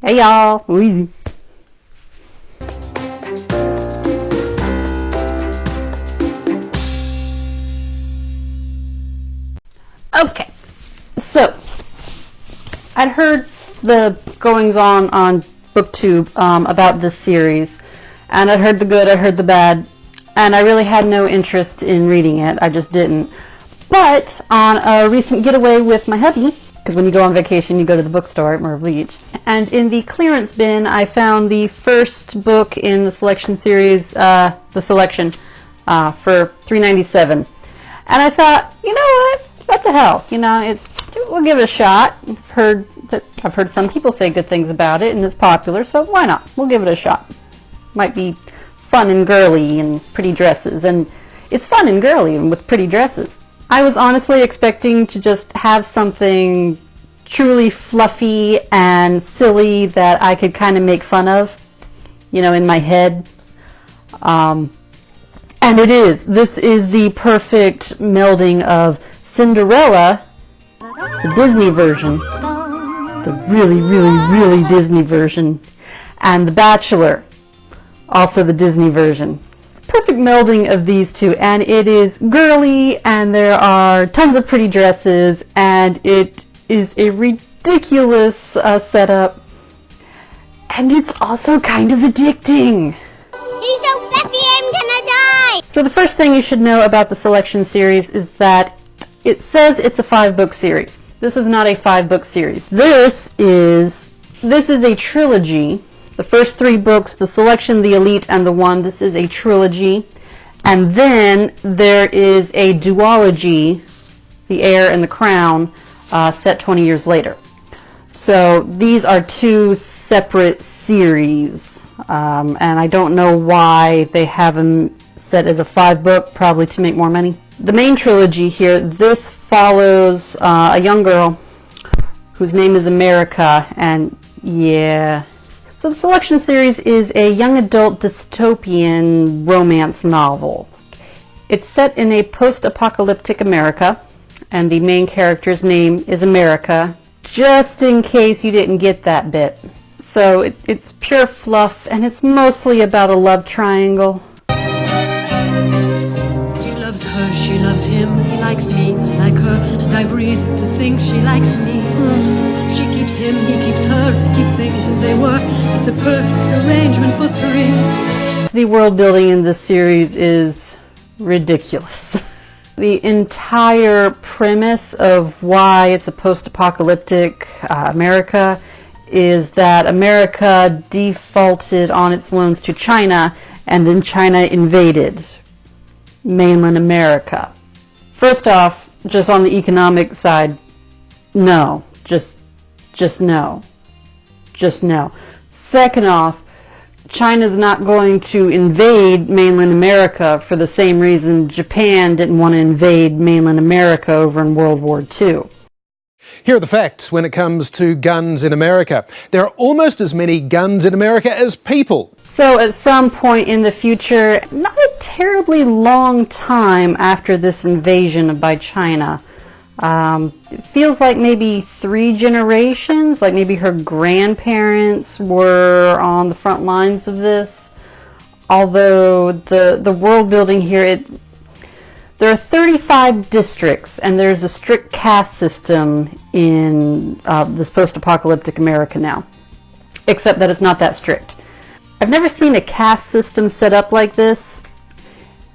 Hey y'all, easy. Okay, so I'd heard the goings on BookTube about this series, and I'd heard the good, I heard the bad, and I really had no interest in reading it. I just didn't. But on a recent getaway with my hubby, because when you go on vacation you go to the bookstore at Myrtle Beach, and in the clearance bin I found the first book in the selection series, for $3.97, and I thought, you know what? What the hell? You know, we'll give it a shot. I've heard some people say good things about it, and it's popular, so why not? We'll give it a shot. Might be fun and girly and pretty dresses, and it's fun and girly with pretty dresses. I was honestly expecting to just have something truly fluffy and silly that I could kind of make fun of, you know, in my head. And it is. This is the perfect melding of Cinderella, the Disney version, the really, really, really Disney version, and The Bachelor, also the Disney version. Perfect melding of these two, and it is girly, and there are tons of pretty dresses, and it is a ridiculous setup, and it's also kind of addicting. He's so fluffy, I'm gonna die! So the first thing you should know about the selection series is that it says it's a 5-book series. This is not a 5-book series. This is a trilogy. The first 3 books, the Selection, the Elite, and the One, this is a trilogy. And then there is a duology, The Heir and the Crown, set 20 years later. So these are 2 separate series. And I don't know why they have them set as a 5-book, probably to make more money. The main trilogy here, this follows a young girl whose name is America, and yeah. So the Selection series is a young adult dystopian romance novel. It's set in a post-apocalyptic America, and the main character's name is America, just in case you didn't get that bit. So it's pure fluff, and it's mostly about a love triangle. He loves her, she loves him, he likes me, I like her, and I've reason to think she likes me. She keeps him, he keeps her, they keep things as they were. It's a perfect arrangement for 3. The world building in this series is ridiculous. The entire premise of why it's a post-apocalyptic America is that America defaulted on its loans to China, and then China invaded mainland America. First off, just on the economic side, no. Just no. Just no. Second off, China's not going to invade mainland America for the same reason Japan didn't want to invade mainland America over in World War II. Here are the facts when it comes to guns in America. There are almost as many guns in America as people. So at some point in the future, not a terribly long time after this invasion by China, it feels like maybe 3 generations, like maybe her grandparents were on the front lines of this. Although the world building here, there are 35 districts, and there's a strict caste system in this post-apocalyptic America now, except that it's not that strict. I've never seen a caste system set up like this.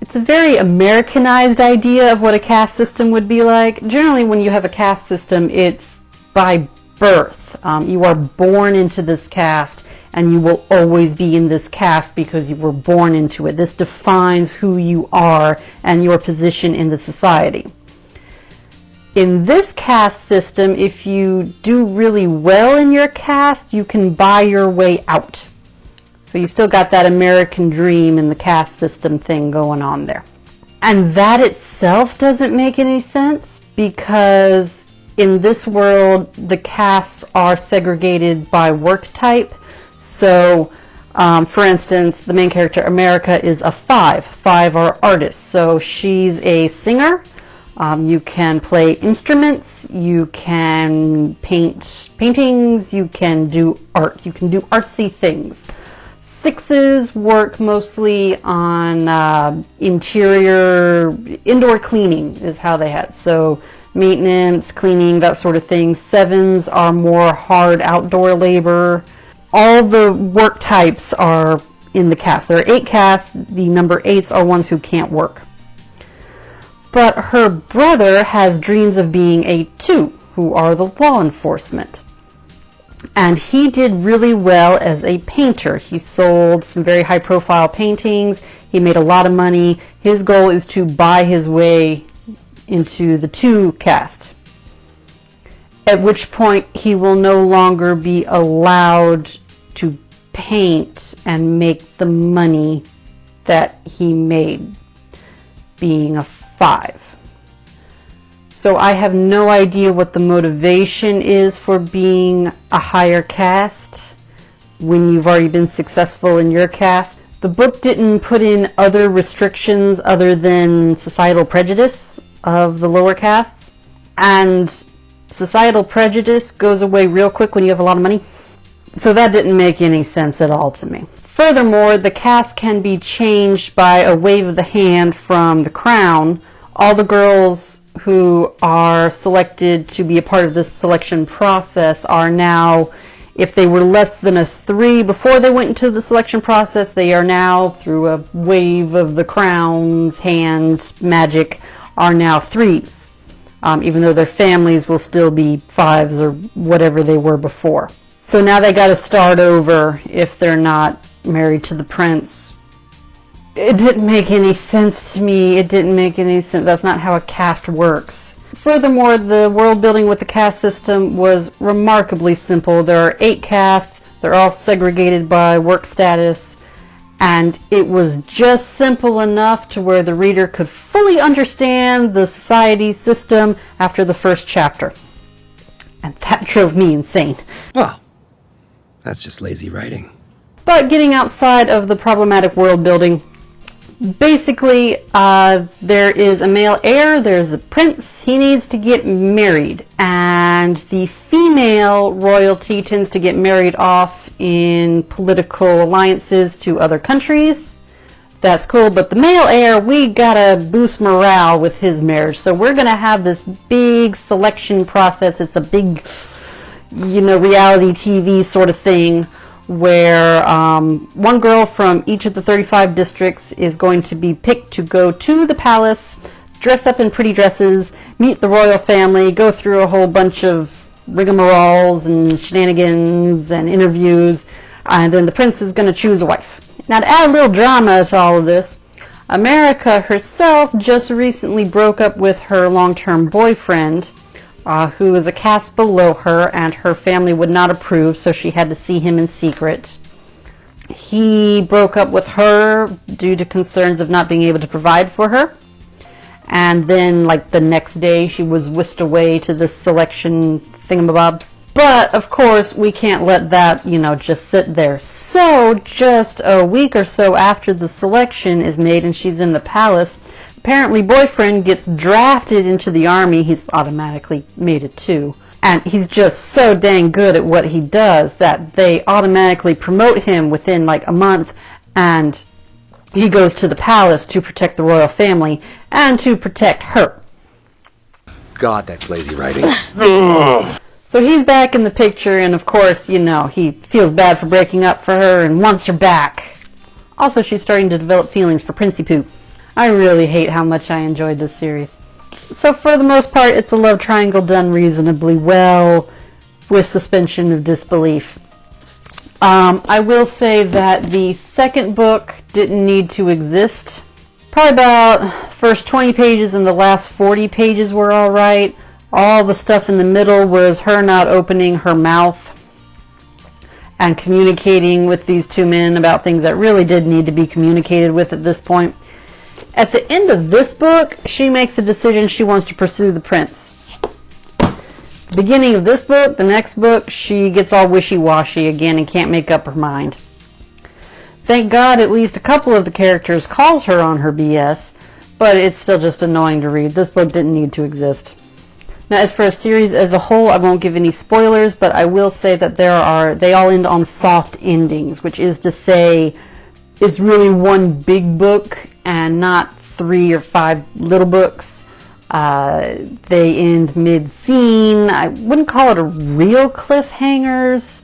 It's a very Americanized idea of what a caste system would be like. Generally, when you have a caste system, it's by birth. You are born into this caste, and you will always be in this caste because you were born into it. This defines who you are and your position in the society. In this caste system, if you do really well in your caste, you can buy your way out. So you still got that American dream and the caste system thing going on there. And that itself doesn't make any sense, because in this world, the castes are segregated by work type. So, for instance, the main character, America, is a 5. 5 are artists. So she's a singer, You can play instruments, you can paint paintings, you can do art, you can do artsy things. 6s work mostly on indoor cleaning is how they had. So maintenance, cleaning, that sort of thing. 7s are more hard outdoor labor. All the work types are in the cast. There are 8 casts. The number 8s are ones who can't work. But her brother has dreams of being a 2, who are the law enforcement. And he did really well as a painter. He sold some very high-profile paintings. He made a lot of money. His goal is to buy his way into the 2 cast. At which point he will no longer be allowed to paint and make the money that he made being a 5. So I have no idea what the motivation is for being a higher caste when you've already been successful in your caste. The book didn't put in other restrictions other than societal prejudice of the lower castes. And societal prejudice goes away real quick when you have a lot of money. So that didn't make any sense at all to me. Furthermore, the caste can be changed by a wave of the hand from the crown. All the girls who are selected to be a part of this selection process are now, if they were less than a 3 before they went into the selection process, they are now, through a wave of the crown's hand magic, are now 3s. Even though their families will still be 5s or whatever they were before. So now they got to start over if they're not married to the prince. It didn't make any sense to me. It didn't make any sense. That's not how a caste works. Furthermore, the world building with the caste system was remarkably simple. There are 8 castes. They're all segregated by work status. And it was just simple enough to where the reader could fully understand the society system after the first chapter. And that drove me insane. Well, that's just lazy writing. But getting outside of the problematic world building, basically, there is a male heir, there's a prince, he needs to get married, and the female royalty tends to get married off in political alliances to other countries. That's cool, but the male heir, we gotta boost morale with his marriage, so we're gonna have this big selection process. It's a big, reality TV sort of thing, where one girl from each of the 35 districts is going to be picked to go to the palace, dress up in pretty dresses, meet the royal family, go through a whole bunch of rigmaroles and shenanigans and interviews, and then the prince is going to choose a wife. Now, to add a little drama to all of this, America herself just recently broke up with her long-term boyfriend, who is a caste below her, and her family would not approve, so she had to see him in secret. He broke up with her due to concerns of not being able to provide for her. And then, the next day, she was whisked away to this selection thingamabob. But, of course, we can't let that, just sit there. So, just a week or so after the selection is made and she's in the palace, apparently boyfriend gets drafted into the army. He's automatically made it too. And he's just so dang good at what he does that they automatically promote him within a month, and he goes to the palace to protect the royal family and to protect her. God, that's lazy writing. So he's back in the picture, and of course, he feels bad for breaking up for her and wants her back. Also, she's starting to develop feelings for Princey Poo. I really hate how much I enjoyed this series. So for the most part, it's a love triangle done reasonably well with suspension of disbelief. I will say that the second book didn't need to exist. Probably about the first 20 pages and the last 40 pages were alright. All the stuff in the middle was her not opening her mouth and communicating with these two men about things that really did need to be communicated with at this point. At the end of this book, she makes a decision she wants to pursue the prince. The beginning of this book, the next book, she gets all wishy-washy again and can't make up her mind. Thank God at least a couple of the characters calls her on her BS, but it's still just annoying to read. This book didn't need to exist. Now, as for a series as a whole, I won't give any spoilers, but I will say that they all end on soft endings, which is to say it's really one big book and not 3 or 5 little books. They end mid-scene. I wouldn't call it a real cliffhangers,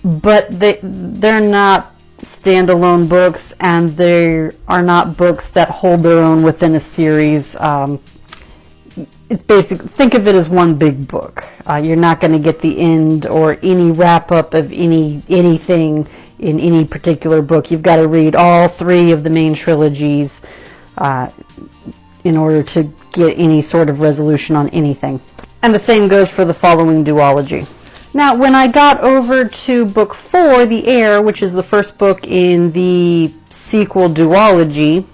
but they're not standalone books, and they are not books that hold their own within a series. It's think of it as one big book. You're not going to get the end or any wrap-up of anything in any particular book. You've got to read all 3 of the main trilogies in order to get any sort of resolution on anything. And the same goes for the following duology. Now, when I got over to book 4, The Heir, which is the first book in the sequel duology,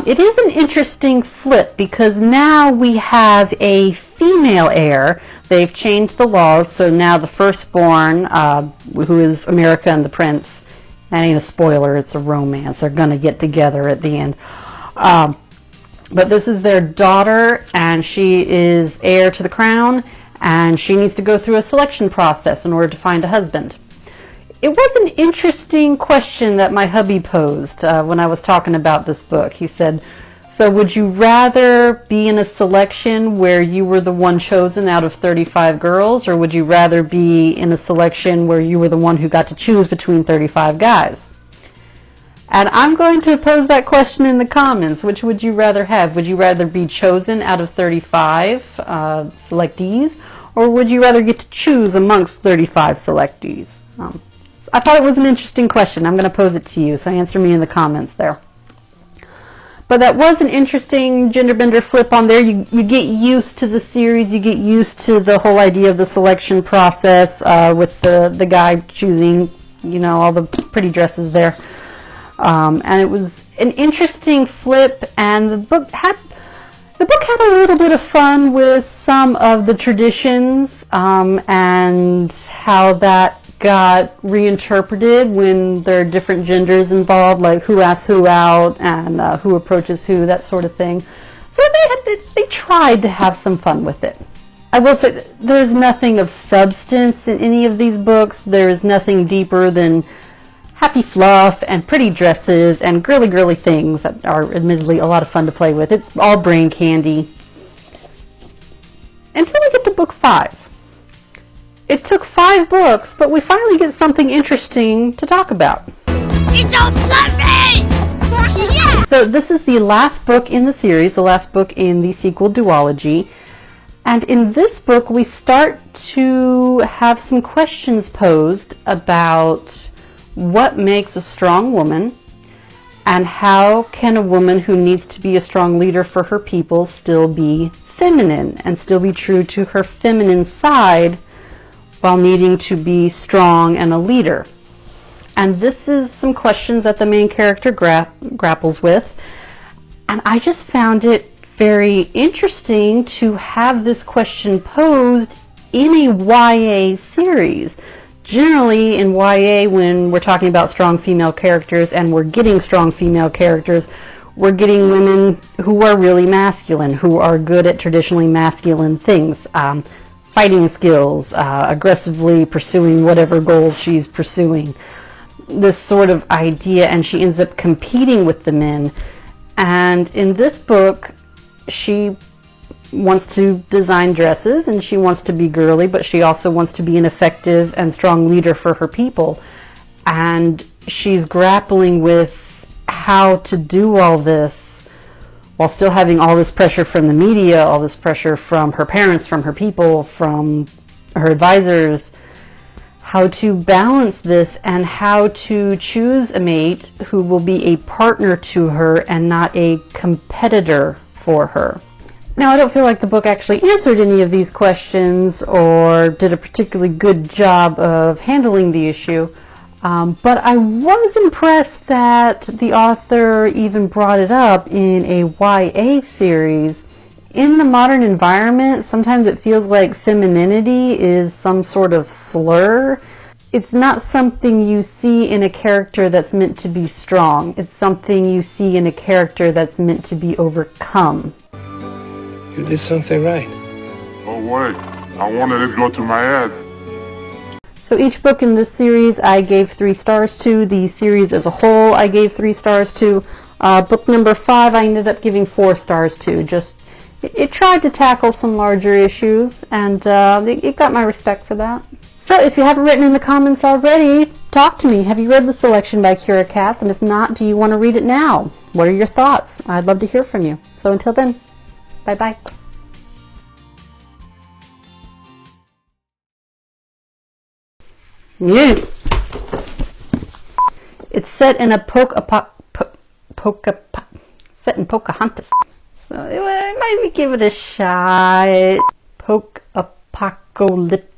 it is an interesting flip because now we have a female heir. They've changed the laws, so now the firstborn, who is America and the Prince, that ain't a spoiler, it's a romance. They're going to get together at the end. But this is their daughter, and she is heir to the crown, and she needs to go through a selection process in order to find a husband. It was an interesting question that my hubby posed when I was talking about this book. He said, so would you rather be in a selection where you were the one chosen out of 35 girls, or would you rather be in a selection where you were the one who got to choose between 35 guys? And I'm going to pose that question in the comments. Which would you rather have? Would you rather be chosen out of 35 selectees, or would you rather get to choose amongst 35 selectees? I thought it was an interesting question. I'm going to pose it to you, so answer me in the comments there. But that was an interesting gender bender flip on there. You get used to the series. You get used to the whole idea of the selection process with the guy choosing, all the pretty dresses there. And it was an interesting flip, and the book had a little bit of fun with some of the traditions and how that got reinterpreted when there are different genders involved, like who asks who out and who approaches who, that sort of thing. So they tried to have some fun with it. I will say there's nothing of substance in any of these books. There is nothing deeper than happy fluff and pretty dresses and girly things that are admittedly a lot of fun to play with. It's all brain candy. Until we get to book 5. It took 5 books, but we finally get something interesting to talk about. You don't love me! Yeah! So this is the last book in the series, the last book in the sequel duology. And in this book, we start to have some questions posed about what makes a strong woman, and how can a woman who needs to be a strong leader for her people still be feminine and still be true to her feminine side while needing to be strong and a leader. And this is some questions that the main character grapples with. And I just found it very interesting to have this question posed in a YA series. Generally in YA, when we're talking about strong female characters and we're getting strong female characters, we're getting women who are really masculine, who are good at traditionally masculine things. Fighting skills, aggressively pursuing whatever goal she's pursuing. This sort of idea, and she ends up competing with the men. And in this book, she wants to design dresses and she wants to be girly, but she also wants to be an effective and strong leader for her people. And she's grappling with how to do all this while still having all this pressure from the media, all this pressure from her parents, from her people, from her advisors, how to balance this and how to choose a mate who will be a partner to her and not a competitor for her. Now, I don't feel like the book actually answered any of these questions or did a particularly good job of handling the issue. But I was impressed that the author even brought it up in a YA series. In the modern environment, sometimes it feels like femininity is some sort of slur. it's not something you see in a character that's meant to be strong. It's something you see in a character that's meant to be overcome. You did something right. Oh wait, I wanted it to go to my head. So each book in this series I gave 3 stars to. The series as a whole I gave 3 stars to. Book number 5 I ended up giving 4 stars to. It tried to tackle some larger issues, and it got my respect for that. So if you haven't written in the comments already, talk to me. Have you read the selection by Kiera Cass? And if not, do you want to read it now? What are your thoughts? I'd love to hear from you. So until then, bye-bye. Yeah. It's set in a set in Pocahontas. So I might give it a shot. Poke-apocalyptic.